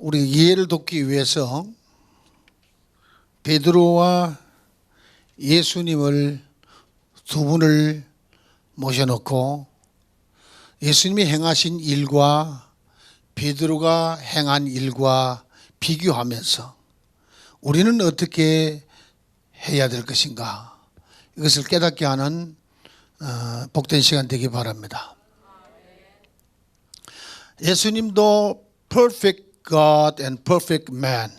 우리 이해를 돕기 위해서 베드로와 예수님을 두 분을 모셔놓고 예수님이 행하신 일과 베드로가 행한 일과 비교하면서 우리는 어떻게 해야 될 것인가, 이것을 깨닫게 하는 복된 시간 되기 바랍니다. 예수님도 perfect God and perfect man,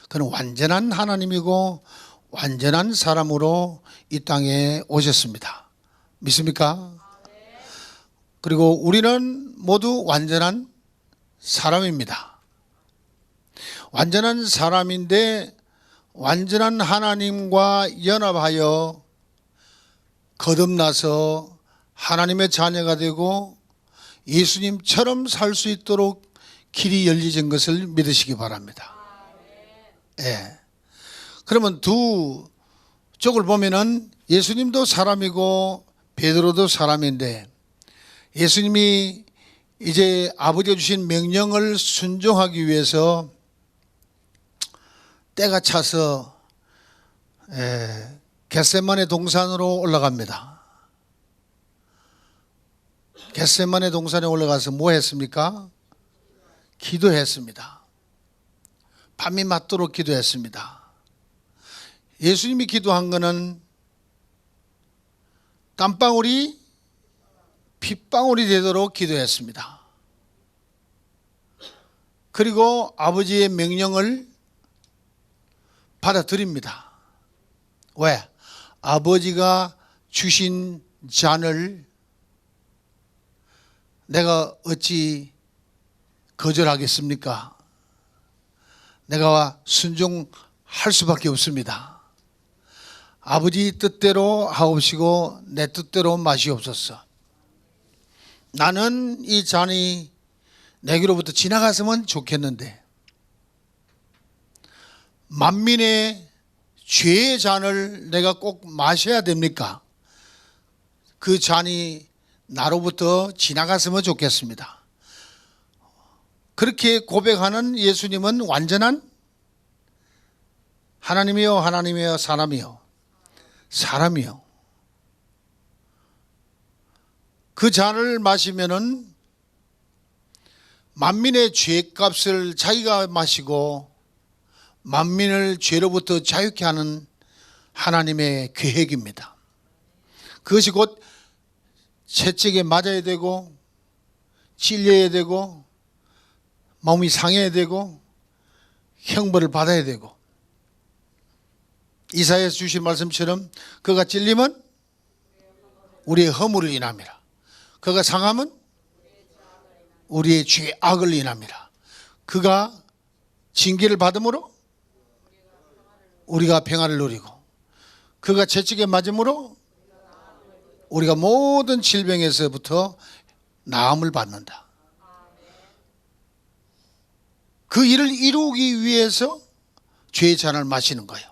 그는 완전한 하나님이고 완전한 사람으로 이 땅에 오셨습니다. 믿습니까? 그리고 우리는 모두 완전한 사람입니다. 완전한 사람인데 완전한 하나님과 연합하여 거듭나서 하나님의 자녀가 되고 예수님처럼 살 수 있도록 길이 열리진 것을 믿으시기 바랍니다. 예. 그러면 두 쪽을 보면은 예수님도 사람이고 베드로도 사람인데, 예수님이 이제 아버지가 주신 명령을 순종하기 위해서 때가 차서 겟세마네 동산으로 올라갑니다. 겟세마네 동산에 올라가서 뭐 했습니까? 기도했습니다. 밤이 맞도록 기도했습니다. 예수님이 기도한 것은 땀방울이 핏방울이 되도록 기도했습니다. 그리고 아버지의 명령을 받아들입니다. 왜? 아버지가 주신 잔을 내가 어찌 거절하겠습니까? 내가 순종할 수밖에 없습니다. 아버지 뜻대로 하옵시고 내 뜻대로 마시옵소서. 나는 이 잔이 내게로부터 지나갔으면 좋겠는데 만민의 죄의 잔을 내가 꼭 마셔야 됩니까? 그 잔이 나로부터 지나갔으면 좋겠습니다. 그렇게 고백하는 예수님은 완전한 하나님이요, 하나님이요, 사람이요, 사람이요. 그 잔을 마시면은 만민의 죄값을 자기가 마시고 만민을 죄로부터 자유케 하는 하나님의 계획입니다. 그것이 곧 채찍에 맞아야 되고 찔려야 되고 마음이 상해야 되고 형벌을 받아야 되고, 이사야에서 주신 말씀처럼 그가 찔리면 우리의 허물을 인함이라, 그가 상함은 우리의 죄악을 인함이라. 그가 징계를 받음으로 우리가 평안을 누리고 그가 채찍에 맞음으로 우리가 모든 질병에서부터 나음을 받는다. 그 일을 이루기 위해서 죄의 잔을 마시는 거예요.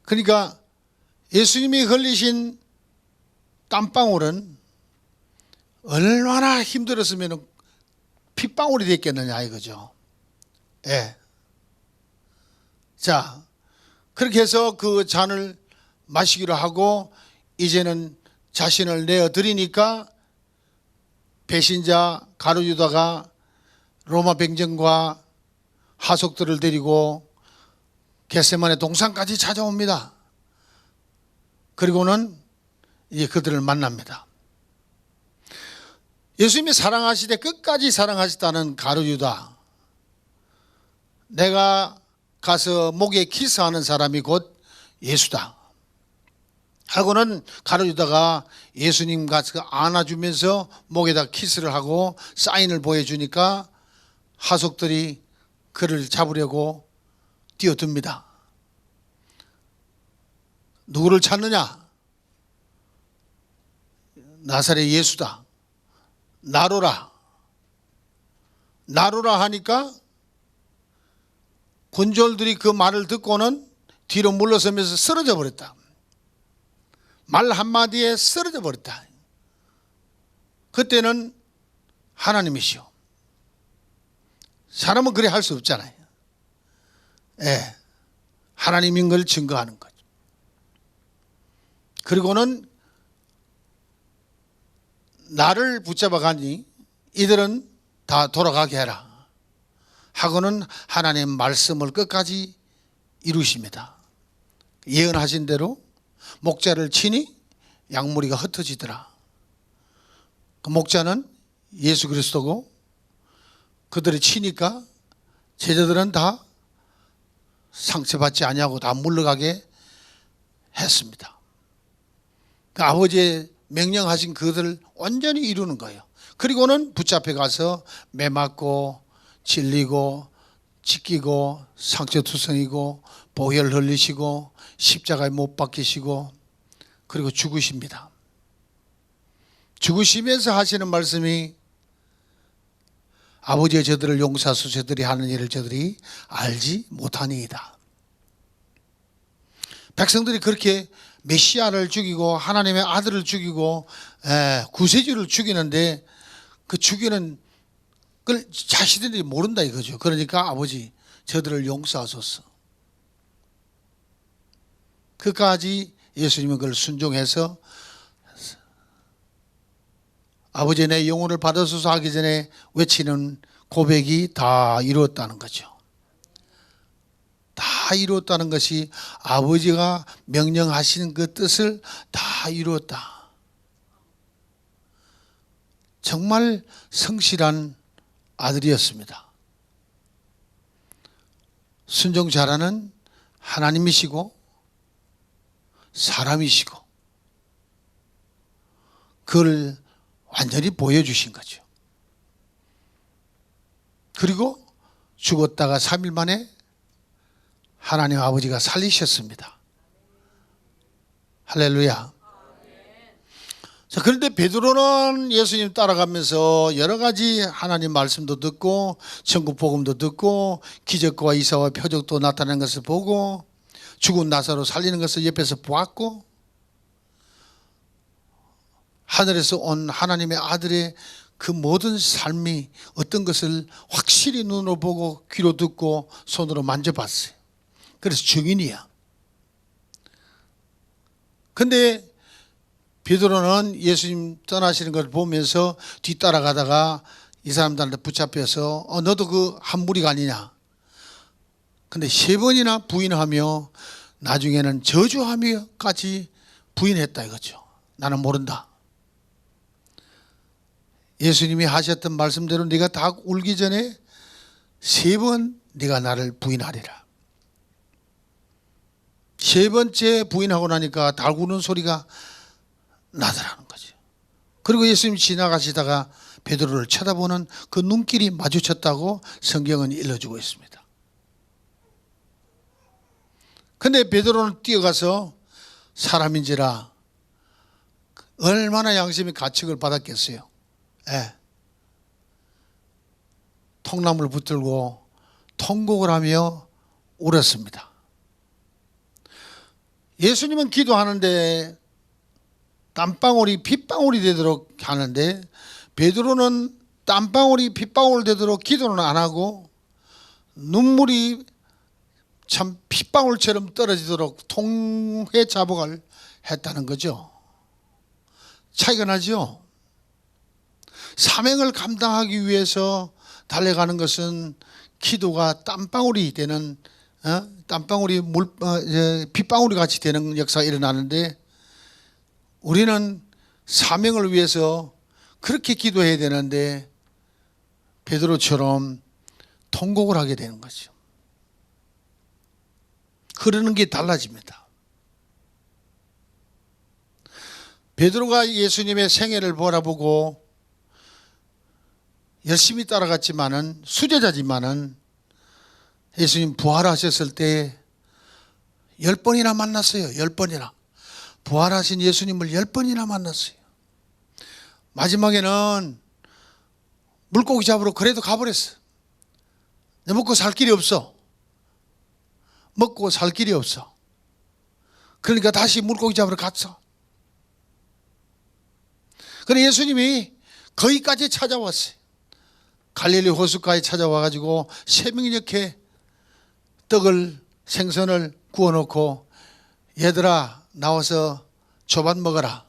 그러니까 예수님이 흘리신 땀방울은 얼마나 힘들었으면 핏방울이 됐겠느냐 이거죠. 예. 자, 그렇게 해서 그 잔을 마시기로 하고 이제는 자신을 내어드리니까 배신자 가룟유다가 로마 병정과 하속들을 데리고 겟세마네 동산까지 찾아옵니다. 그리고는 이제 그들을 만납니다. 예수님이 사랑하시되 끝까지 사랑하셨다는 가룟유다, 내가 가서 목에 키스하는 사람이 곧 예수다 하고는 가룟유다가 예수님 가서 안아주면서 목에다 키스를 하고 사인을 보여주니까 하속들이 그를 잡으려고 뛰어듭니다. 누구를 찾느냐? 나사렛 예수다. 나로라. 나로라 하니까 군졸들이 그 말을 듣고는 뒤로 물러서면서 쓰러져 버렸다. 말 한마디에 쓰러져 버렸다. 그때는 하나님이시오, 사람은 그래 할 수 없잖아요. 예, 하나님인 걸 증거하는 거죠. 그리고는 나를 붙잡아 가니 이들은 다 돌아가게 해라 하고는 하나님 말씀을 끝까지 이루십니다. 예언하신 대로 목자를 치니 양무리가 흩어지더라. 그 목자는 예수 그리스도고 그들이 치니까 제자들은 다 상처받지 아니하고 다 물러가게 했습니다. 그 아버지의 명령하신 그들을 완전히 이루는 거예요. 그리고는 붙잡혀 가서 매 맞고 찔리고 찢기고 상처투성이고 보혈 흘리시고 십자가에 못 박히시고 그리고 죽으십니다. 죽으시면서 하시는 말씀이 아버지의 저들을 용서하소 저들이 하는 일을 저들이 알지 못하니이다. 백성들이 그렇게 메시아를 죽이고 하나님의 아들을 죽이고 구세주를 죽이는데 그 죽이는 걸 자신들이 모른다 이거죠. 그러니까 아버지 저들을 용서하소서. 그까지 예수님은 그걸 순종해서 아버지 내 영혼을 받으소서 하기 전에 외치는 고백이 다 이루었다는 거죠. 다 이루었다는 것이 아버지가 명령하신 그 뜻을 다 이루었다. 정말 성실한 아들이었습니다. 순종 잘하는 하나님이시고 사람이시고 그걸 완전히 보여주신 거죠. 그리고 죽었다가 3일 만에 하나님 아버지가 살리셨습니다. 할렐루야. 자, 그런데 베드로는 예수님 따라가면서 여러 가지 하나님 말씀도 듣고 천국 복음도 듣고 기적과 이사와 표적도 나타나는 것을 보고 죽은 나사로 살리는 것을 옆에서 보았고 하늘에서 온 하나님의 아들의 그 모든 삶이 어떤 것을 확실히 눈으로 보고 귀로 듣고 손으로 만져봤어요. 그래서 증인이야. 근데 베드로는 예수님 떠나시는 걸 보면서 뒤따라가다가 이 사람들한테 붙잡혀서 너도 그 한 무리가 아니냐. 근데 3번이나 부인하며 나중에는 저주하며까지 부인했다 이거죠. 나는 모른다. 예수님이 하셨던 말씀대로 네가 다 울기 전에 3번 네가 나를 부인하리라. 3번째 부인하고 나니까 달구는 소리가 나더라는 거죠. 그리고 예수님이 지나가시다가 베드로를 쳐다보는 그 눈길이 마주쳤다고 성경은 일러주고 있습니다. 근데 베드로는 뛰어가서 사람인지라 얼마나 양심이 가책을 받았겠어요. 통나무를 붙들고 통곡을 하며 울었습니다. 예수님은 기도하는데 땀방울이 핏방울이 되도록 하는데 베드로는 땀방울이 핏방울 되도록 기도는 안 하고 눈물이 참 핏방울처럼 떨어지도록 통회 자복을 했다는 거죠. 차이가 나죠. 사명을 감당하기 위해서 달려가는 것은 기도가 땀방울이 되는 땀방울이 빗방울이 같이 되는 역사가 일어나는데 우리는 사명을 위해서 그렇게 기도해야 되는데 베드로처럼 통곡을 하게 되는 거죠. 흐르는 게 달라집니다. 베드로가 예수님의 생애를 바라보고 열심히 따라갔지만은 수제자지만은 예수님 부활하셨을 때 10번이나 만났어요. 10번이나. 부활하신 예수님을 10번이나 만났어요. 마지막에는 물고기 잡으러 그래도 가버렸어. 먹고 살 길이 없어. 먹고 살 길이 없어. 그러니까 다시 물고기 잡으러 갔어. 그래 예수님이 거기까지 찾아왔어요. 갈릴리 호숫가에 찾아와 가지고 새벽녘에 생선을 구워놓고 얘들아 나와서 조반 먹어라.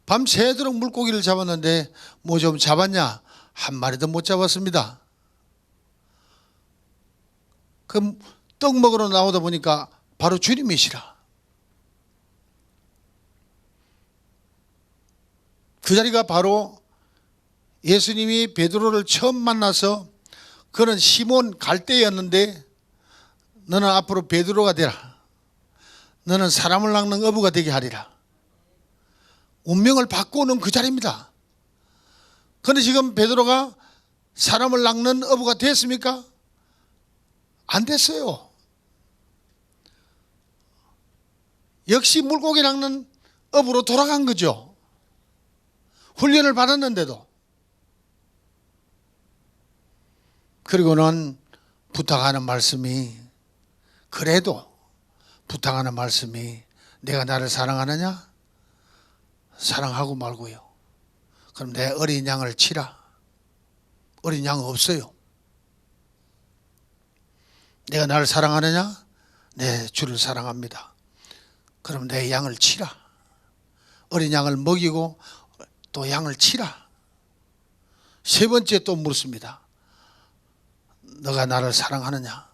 밤새도록 물고기를 잡았는데 뭐 좀 잡았냐? 한 마리도 못 잡았습니다. 그럼 떡 먹으러 나오다 보니까 바로 주님이시라. 그 자리가 바로 예수님이 베드로를 처음 만나서 그는 시몬 갈대였는데 너는 앞으로 베드로가 되라. 너는 사람을 낚는 어부가 되게 하리라. 운명을 바꾸는 그 자리입니다. 그런데 지금 베드로가 사람을 낚는 어부가 됐습니까? 안 됐어요. 역시 물고기 낚는 업으로 돌아간 거죠. 훈련을 받았는데도. 그리고는 부탁하는 말씀이, 그래도 부탁하는 말씀이 내가 나를 사랑하느냐? 사랑하고 말고요. 그럼 내 어린 양을 치라. 어린 양 없어요. 내가 나를 사랑하느냐? 내 주를 사랑합니다. 그럼 내 양을 치라. 어린 양을 먹이고 또 양을 치라. 세 번째 또 물습니다. 너가 나를 사랑하느냐?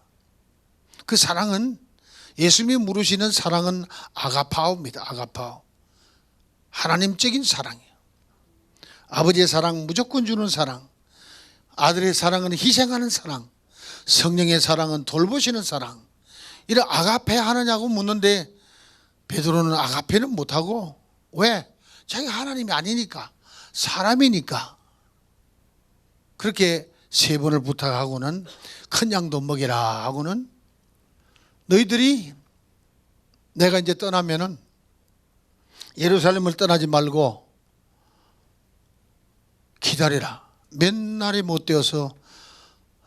그 사랑은, 예수님이 물으시는 사랑은 아가파오입니다. 아가파오. 하나님적인 사랑이에요. 아버지의 사랑, 무조건 주는 사랑. 아들의 사랑은 희생하는 사랑. 성령의 사랑은 돌보시는 사랑. 이런 아가페 하느냐고 묻는데 베드로는 아가페는 못하고, 왜? 자기가 하나님이 아니니까, 사람이니까. 그렇게 세 번을 부탁하고는 큰 양도 먹이라 하고는, 너희들이 내가 이제 떠나면은 예루살렘을 떠나지 말고 기다리라. 몇 날이 못 되어서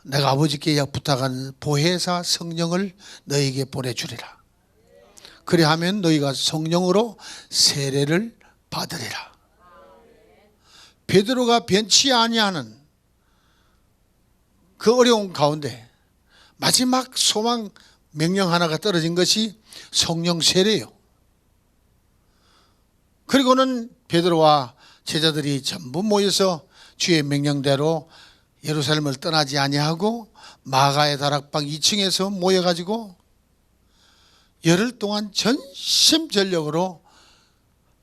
내가 아버지께 부탁한 보혜사 성령을 너희에게 보내주리라. 그래 하면 너희가 성령으로 세례를 받으리라. 베드로가 변치 아니하는 그 어려운 가운데 마지막 소망 명령 하나가 떨어진 것이 성령 세례예요. 그리고는 베드로와 제자들이 전부 모여서 주의 명령대로 예루살렘을 떠나지 아니하고 마가의 다락방 2층에서 모여가지고 열흘 동안 전심전력으로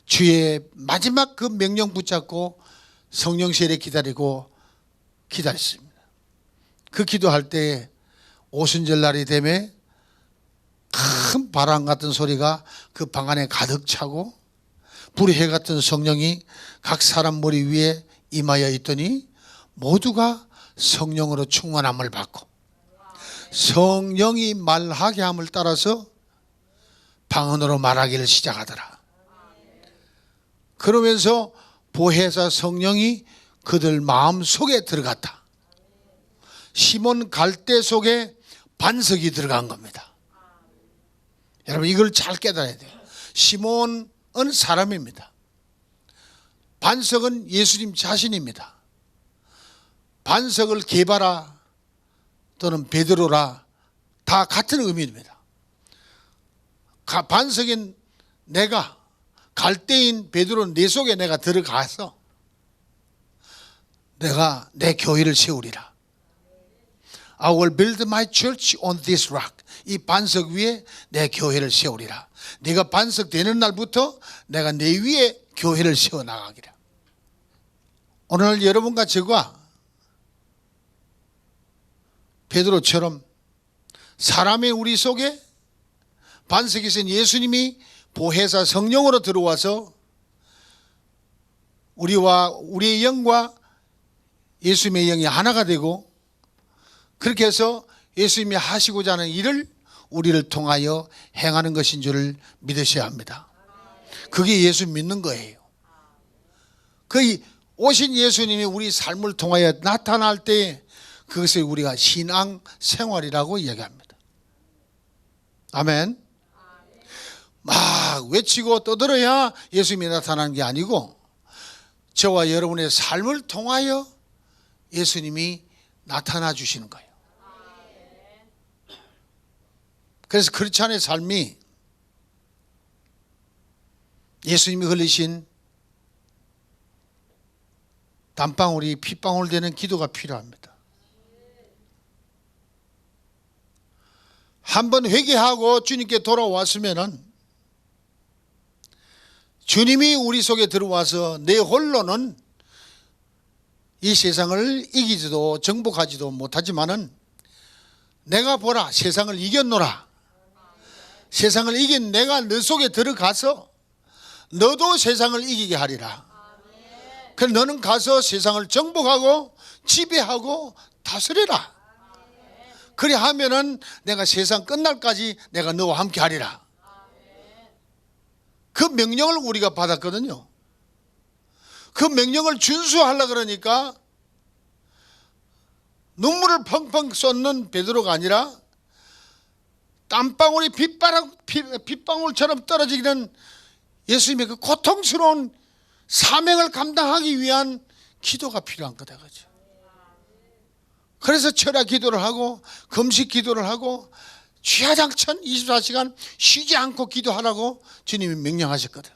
주의 마지막 그 명령 붙잡고 성령 세례 기다리고 기다렸습니다. 그 기도할 때 오순절 날이 되매 큰 바람 같은 소리가 그 방 안에 가득 차고 불의 해 같은 성령이 각 사람 머리 위에 임하여 있더니 모두가 성령으로 충만함을 받고 성령이 말하게 함을 따라서 방언으로 말하기를 시작하더라. 그러면서 보혜사 성령이 그들 마음 속에 들어갔다. 시몬 갈대 속에 반석이 들어간 겁니다. 여러분 이걸 잘 깨달아야 돼요. 시몬은 사람입니다. 반석은 예수님 자신입니다. 반석을 게바라 또는 베드로라 다 같은 의미입니다. 반석인 내가, 갈대인 베드로 내 속에 내가 들어가서 내가 내 교회를 세우리라. I will build my church on this rock. 이 반석 위에 내 교회를 세우리라. 네가 반석 되는 날부터 내가 내 위에 교회를 세워나가기라. 오늘 여러분과 저가 베드로처럼 사람의 우리 속에 반석이 있은 예수님이 보혜사 성령으로 들어와서 우리와 우리의 영과 예수님의 영이 하나가 되고 그렇게 해서 예수님이 하시고자 하는 일을 우리를 통하여 행하는 것인 줄을 믿으셔야 합니다. 그게 예수 믿는 거예요. 그 오신 예수님이 우리 삶을 통하여 나타날 때 그것을 우리가 신앙 생활이라고 이야기합니다. 아멘. 막 외치고 떠들어야 예수님이 나타나는 게 아니고 저와 여러분의 삶을 통하여 예수님이 나타나 주시는 거예요. 그래서 크리스찬의 삶이 예수님이 흘리신 땀방울이 핏방울 되는 기도가 필요합니다. 한번 회개하고 주님께 돌아왔으면은 주님이 우리 속에 들어와서 내 홀로는 이 세상을 이기지도 정복하지도 못하지만은 내가 보라 세상을 이겼노라. 세상을 이긴 내가 너 속에 들어가서 너도 세상을 이기게 하리라. 그래서 너는 가서 세상을 정복하고 지배하고 다스려라. 그래 하면은 내가 세상 끝날까지 내가 너와 함께 하리라. 그 명령을 우리가 받았거든요. 그 명령을 준수하려고 그러니까 눈물을 펑펑 쏟는 베드로가 아니라 땀방울이 빗방울처럼 떨어지는 예수님의 그 고통스러운 사명을 감당하기 위한 기도가 필요한 거다. 그죠? 그래서 철야 기도를 하고 금식 기도를 하고 취하장천 24시간 쉬지 않고 기도하라고 주님이 명령하셨거든.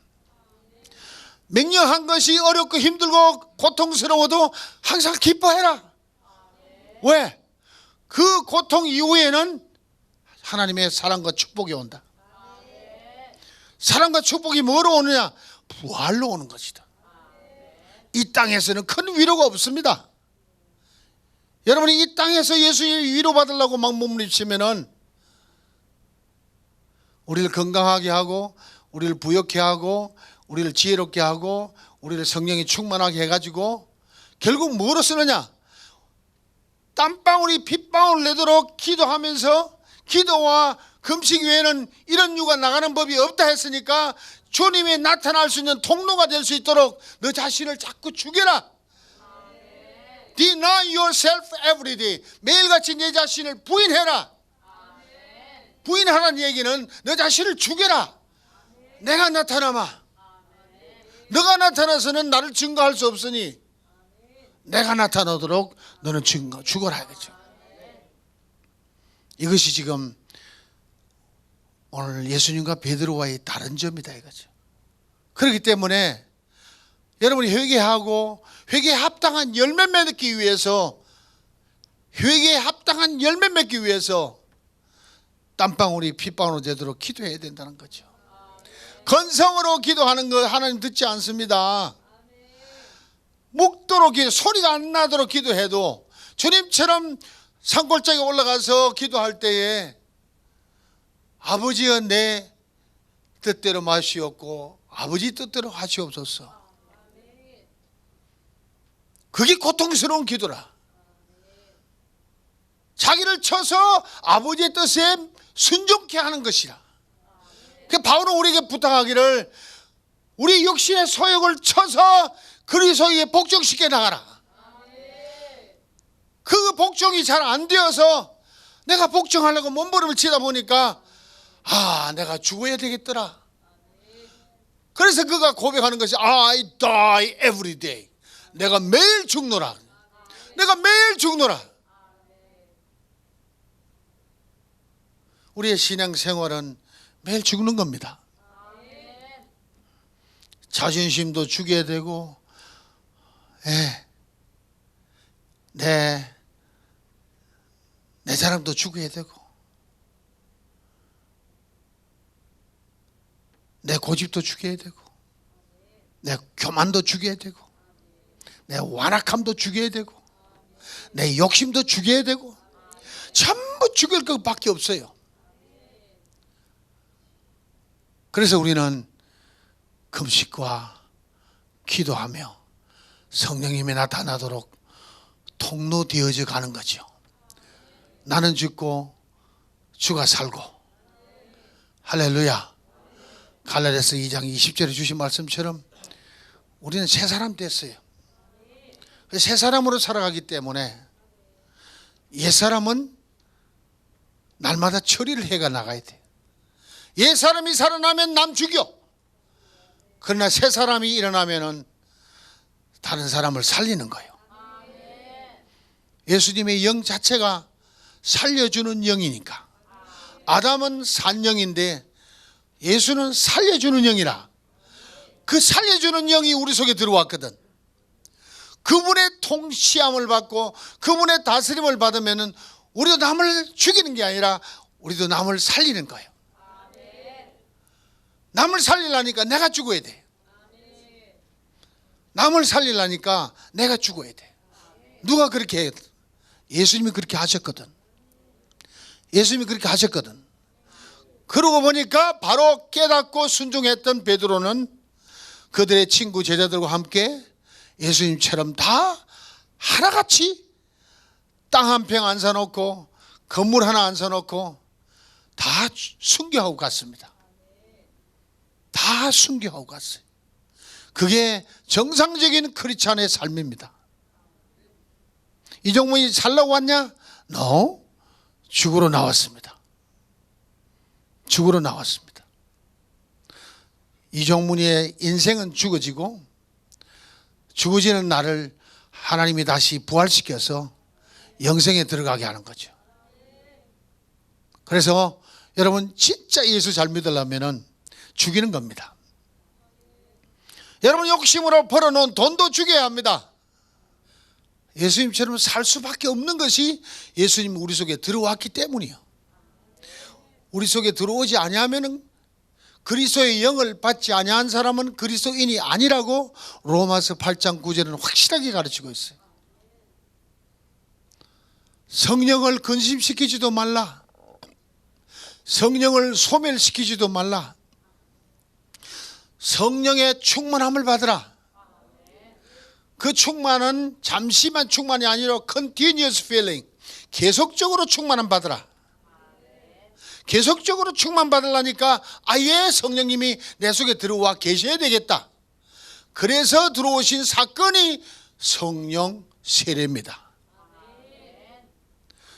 명령한 것이 어렵고 힘들고 고통스러워도 항상 기뻐해라. 왜? 그 고통 이후에는 하나님의 사랑과 축복이 온다. 사랑과 축복이 뭐로 오느냐? 부활로 오는 것이다. 이 땅에서는 큰 위로가 없습니다. 여러분이 이 땅에서 예수의 위로받으려고 막 몸부림치면은 우리를 건강하게 하고 우리를 부욕해 하고 우리를 지혜롭게 하고 우리를 성령이 충만하게 해가지고 결국 뭐로 쓰느냐? 땀방울이 핏방울 내도록 기도하면서 기도와 금식 외에는 이런 유가 나가는 법이 없다 했으니까 주님이 나타날 수 있는 통로가 될 수 있도록 너 자신을 자꾸 죽여라. Deny yourself every day. 매일같이 내 자신을 부인해라. 부인하라는 얘기는 너 자신을 죽여라. 내가 나타나마. 너가 나타나서는 나를 증거할 수 없으니 내가 나타나도록 너는 죽어라 이거죠. 이것이 지금 오늘 예수님과 베드로와의 다른 점이다 이거죠. 그렇기 때문에 여러분이 회개하고 회개에 합당한 열매 맺기 위해서 회개에 합당한 열매 맺기 위해서 땀방울이 핏방울로 되도록 기도해야 된다는 거죠. 건성으로 기도하는 거 하나님 듣지 않습니다. 묵도록 소리가 안 나도록 기도해도 주님처럼 산골짜기에 올라가서 기도할 때에 아버지여 내 뜻대로 마시옵고 아버지 뜻대로 하시옵소서. 그게 고통스러운 기도라. 자기를 쳐서 아버지의 뜻에 순종케 하는 것이라. 그 바울은 우리에게 부탁하기를 우리 육신의 소욕을 쳐서 그리스도에 복종시켜 나가라. 그 복종이 잘 안 되어서 내가 복종하려고 몸부림을 치다 보니까 내가 죽어야 되겠더라. 그래서 그가 고백하는 것이 I die every day. 내가 매일 죽노라. 내가 매일 죽노라. 우리의 신앙생활은 매일 죽는 겁니다. 자존심도 죽여야 되고 내 사람도 죽여야 되고 내 고집도 죽여야 되고 내 교만도 죽여야 되고 내 완악함도 죽여야 되고 내 욕심도 죽여야 되고 전부 죽일 것밖에 없어요. 그래서 우리는 금식과 기도하며 성령님이 나타나도록 통로 되어져 가는 거죠. 나는 죽고 주가 살고. 할렐루야. 갈라디아서 2장 20절에 주신 말씀처럼 우리는 새 사람 됐어요. 새 사람으로 살아가기 때문에 옛사람은 날마다 처리를 해가 나가야 돼. 옛사람이 살아나면 남 죽여. 그러나 새 사람이 일어나면은 다른 사람을 살리는 거예요. 예수님의 영 자체가 살려주는 영이니까. 아담은 산영인데 예수는 살려주는 영이라. 그 살려주는 영이 우리 속에 들어왔거든. 그분의 통치함을 받고 그분의 다스림을 받으면 우리도 남을 죽이는 게 아니라 우리도 남을 살리는 거예요. 남을 살리려니까 내가 죽어야 돼. 남을 살리려니까 내가 죽어야 돼. 누가 그렇게 해? 예수님이 그렇게 하셨거든. 예수님이 그렇게 하셨거든. 그러고 보니까 바로 깨닫고 순종했던 베드로는 그들의 친구 제자들과 함께 예수님처럼 다 하나같이 땅 한 평 안 사놓고 건물 하나 안 사놓고 다 순교하고 갔습니다. 다 순교하고 갔어요. 그게 정상적인 크리스찬의 삶입니다. 이종문이 살라고 왔냐? No. 죽으러 나왔습니다. 죽으러 나왔습니다. 이종문이의 인생은 죽어지고 죽어지는 날을 하나님이 다시 부활시켜서 영생에 들어가게 하는 거죠. 그래서 여러분 진짜 예수 잘 믿으려면 죽이는 겁니다. 여러분 욕심으로 벌어놓은 돈도 죽여야 합니다. 예수님처럼 살 수밖에 없는 것이 예수님이 우리 속에 들어왔기 때문이에요. 우리 속에 들어오지 아니하면 그리스도의 영을 받지 아니한 사람은 그리스도인이 아니라고 로마서 8장 9절은 확실하게 가르치고 있어요. 성령을 근심시키지도 말라. 성령을 소멸시키지도 말라. 성령의 충만함을 받으라. 그 충만은 잠시만 충만이 아니라 continuous feeling, 계속적으로 충만함 받으라. 계속적으로 충만 받으려니까 아예 성령님이 내 속에 들어와 계셔야 되겠다. 그래서 들어오신 사건이 성령 세례입니다.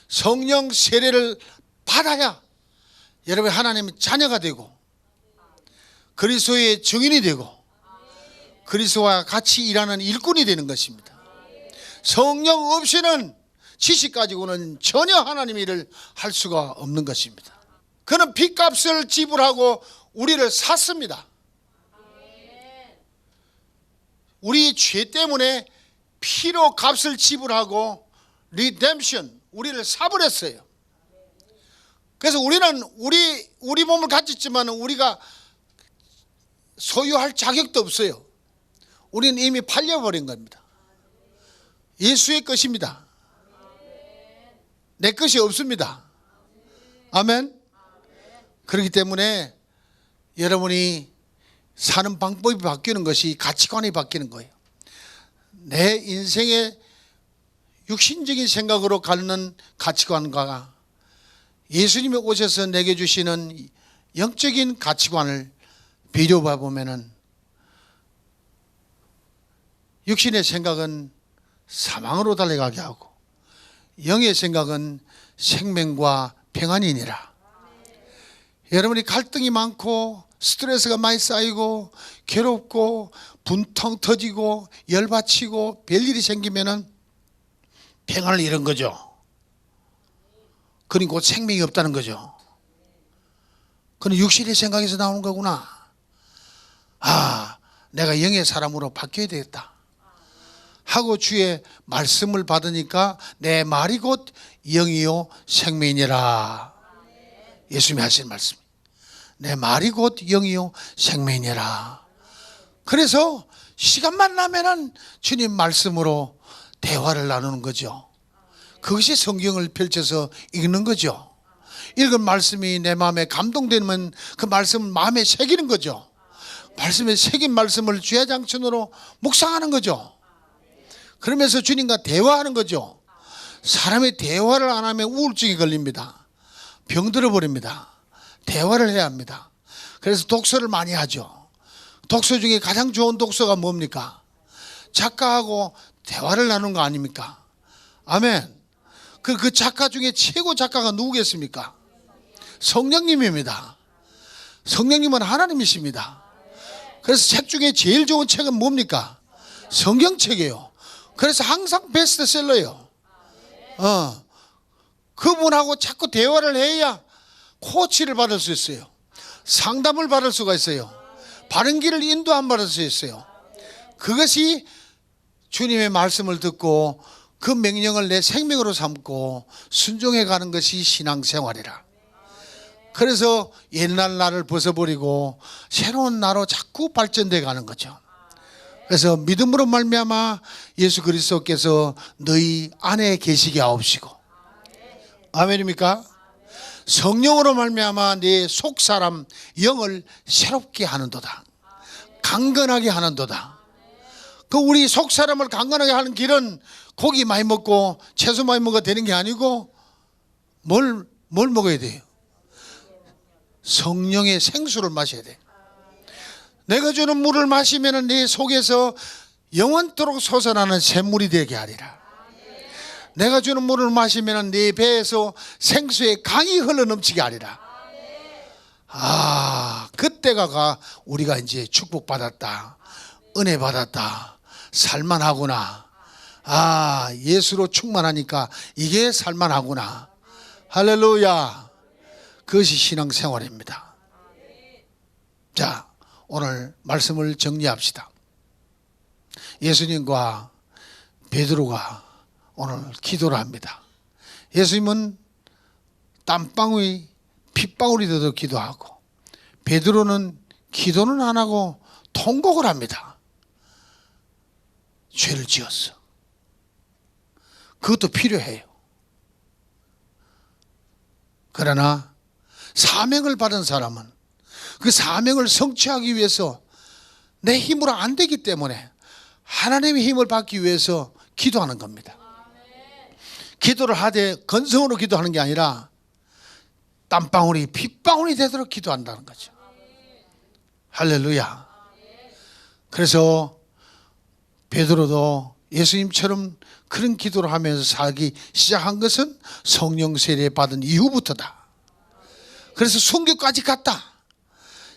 성령 세례를 받아야 여러분 하나님의 자녀가 되고 그리스도의 증인이 되고 그리스도와 같이 일하는 일꾼이 되는 것입니다. 성령 없이는 지식 가지고는 전혀 하나님의 일을 할 수가 없는 것입니다. 그는 핏값을 지불하고 우리를 샀습니다. 우리 죄 때문에 피로 값을 지불하고 리뎀션, 우리를 사버렸어요. 그래서 우리는 우리 몸을 가졌지만 우리가 소유할 자격도 없어요. 우리는 이미 팔려버린 겁니다. 예수의 것입니다. 내 것이 없습니다. 아멘. 그렇기 때문에 여러분이 사는 방법이 바뀌는 것이 가치관이 바뀌는 거예요. 내 인생의 육신적인 생각으로 갖는 가치관과 예수님이 오셔서 내게 주시는 영적인 가치관을 비교해 보면은 육신의 생각은 사망으로 달려가게 하고 영의 생각은 생명과 평안이니라. 여러분이 갈등이 많고 스트레스가 많이 쌓이고 괴롭고 분통 터지고 열받치고 별일이 생기면은 평안을 잃은 거죠. 그러니 곧 생명이 없다는 거죠. 그건 육신의 생각에서 나오는 거구나. 아, 내가 영의 사람으로 바뀌어야 되겠다 하고 주의 말씀을 받으니까 내 말이 곧 영이요 생명이니라. 예수님이 하신 말씀. 내 말이 곧 영이요 생명이니라. 그래서 시간만 나면은 주님 말씀으로 대화를 나누는 거죠. 그것이 성경을 펼쳐서 읽는 거죠. 읽은 말씀이 내 마음에 감동되면 그 말씀을 마음에 새기는 거죠. 말씀에 새긴 말씀을 주야장천으로 묵상하는 거죠. 그러면서 주님과 대화하는 거죠. 사람이 대화를 안 하면 우울증이 걸립니다. 병들어 버립니다. 대화를 해야 합니다. 그래서 독서를 많이 하죠. 독서 중에 가장 좋은 독서가 뭡니까? 작가하고 대화를 나누는 거 아닙니까? 아멘. 그 작가 중에 최고 작가가 누구겠습니까? 성령님입니다. 성령님은 하나님이십니다. 그래서 책 중에 제일 좋은 책은 뭡니까? 성경책이에요. 그래서 항상 베스트셀러예요. 그분하고 자꾸 대화를 해야 코치를 받을 수 있어요. 상담을 받을 수가 있어요. 바른 길을 인도함 받을 수 있어요. 그것이 주님의 말씀을 듣고 그 명령을 내 생명으로 삼고 순종해 가는 것이 신앙생활이라. 그래서 옛날 나를 벗어버리고 새로운 나로 자꾸 발전돼 가는 거죠. 그래서 믿음으로 말미암아 예수 그리스도께서 너희 안에 계시게 하옵시고, 아멘입니까? 성령으로 말미암아 네 속사람 영을 새롭게 하는도다. 강건하게 하는도다. 그 우리 속사람을 강건하게 하는 길은 고기 많이 먹고 채소 많이 먹어야 되는 게 아니고 뭘 먹어야 돼요? 성령의 생수를 마셔야 돼. 내가 주는 물을 마시면 네 속에서 영원토록 솟아나는 샘물이 되게 하리라. 내가 주는 물을 마시면 네 배에서 생수의 강이 흘러넘치게 하리라. 그때가 우리가 이제 축복받았다, 은혜 받았다, 살만하구나. 예수로 충만하니까 이게 살만하구나. 할렐루야. 그것이 신앙생활입니다. 자, 오늘 말씀을 정리합시다. 예수님과 베드로가 오늘 기도를 합니다. 예수님은 땀방울이 핏방울이 되도록 기도하고, 베드로는 기도는 안 하고 통곡을 합니다. 죄를 지었어. 그것도 필요해요. 그러나 사명을 받은 사람은 그 사명을 성취하기 위해서 내 힘으로 안 되기 때문에 하나님의 힘을 받기 위해서 기도하는 겁니다. 기도를 하되 건성으로 기도하는 게 아니라 땀방울이 핏방울이 되도록 기도한다는 거죠. 할렐루야. 그래서 베드로도 예수님처럼 그런 기도를 하면서 살기 시작한 것은 성령 세례 받은 이후부터다. 그래서 순교까지 갔다.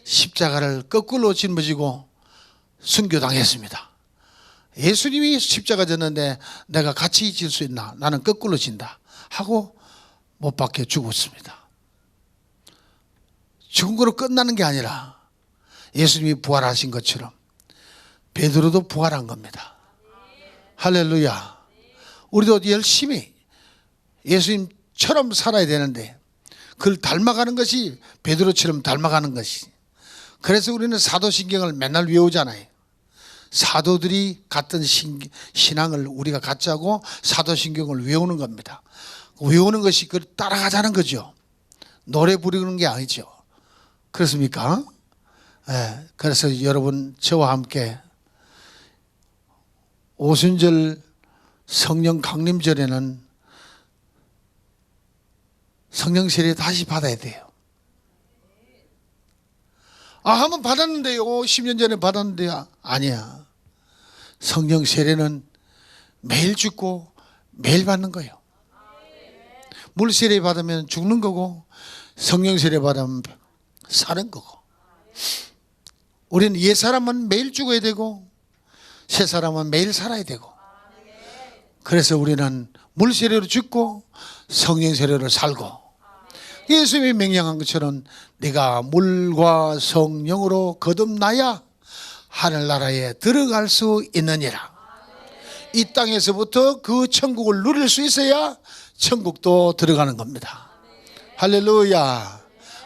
십자가를 거꾸로 짊어지고 순교당했습니다. 예수님이 십자가 졌는데 내가 같이 질 수 있나? 나는 거꾸로 진다 하고 못 박혀 죽었습니다. 죽은 거로 끝나는 게 아니라 예수님이 부활하신 것처럼 베드로도 부활한 겁니다. 할렐루야. 우리도 열심히 예수님처럼 살아야 되는데 그걸 닮아가는 것이 베드로처럼 닮아가는 것이. 그래서 우리는 사도신경을 맨날 외우잖아요. 사도들이 갖던 신앙을 우리가 갖자고 사도신경을 외우는 겁니다. 외우는 것이 그걸 따라가자는 거죠. 노래 부르는 게 아니죠. 그렇습니까? 네. 그래서 여러분 저와 함께 오순절 성령 강림절에는 성령 세례 다시 받아야 돼요. 한번 받았는데요. 10년 전에 받았는데요. 아니야. 성령 세례는 매일 죽고 매일 받는 거예요. 물 세례 받으면 죽는 거고 성령 세례 받으면 사는 거고. 우리는 옛 사람은 매일 죽어야 되고 새 사람은 매일 살아야 되고. 그래서 우리는 물 세례로 죽고 성령 세례로 살고, 예수님이 명령한 것처럼 네가 물과 성령으로 거듭나야 하늘나라에 들어갈 수 있느니라. 이 땅에서부터 그 천국을 누릴 수 있어야 천국도 들어가는 겁니다. 할렐루야.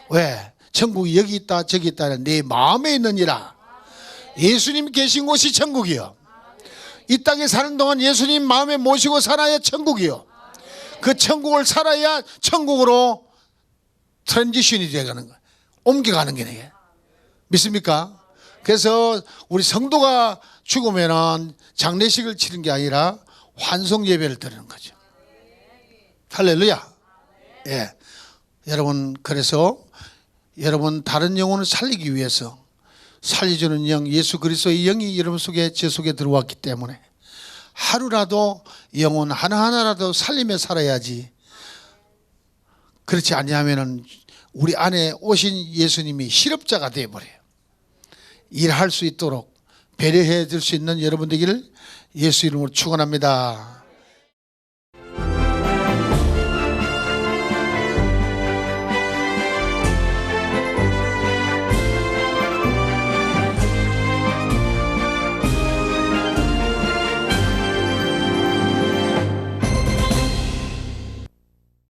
왜? 천국이 여기 있다 저기 있다는 네 마음에 있느니라. 예수님 계신 곳이 천국이요. 이 땅에 사는 동안 예수님 마음에 모시고 살아야 천국이요. 그 천국을 살아야 천국으로 트랜지션이 되어가는 거예요. 옮겨가는 게 이게. 믿습니까? 그래서 우리 성도가 죽으면 장례식을 치는 게 아니라 환송 예배를 드리는 거죠. 할렐루야. 예. 여러분, 그래서 여러분 다른 영혼을 살리기 위해서 살려주는 영, 예수 그리스도의 영이 여러분 속에 제 속에 들어왔기 때문에 하루라도 영혼 하나하나라도 살리며 살아야지. 그렇지 않냐면은 우리 안에 오신 예수님이 실업자가 되어버려요. 일할 수 있도록 배려해 줄 수 있는 여러분 되기를 예수 이름으로 축원합니다.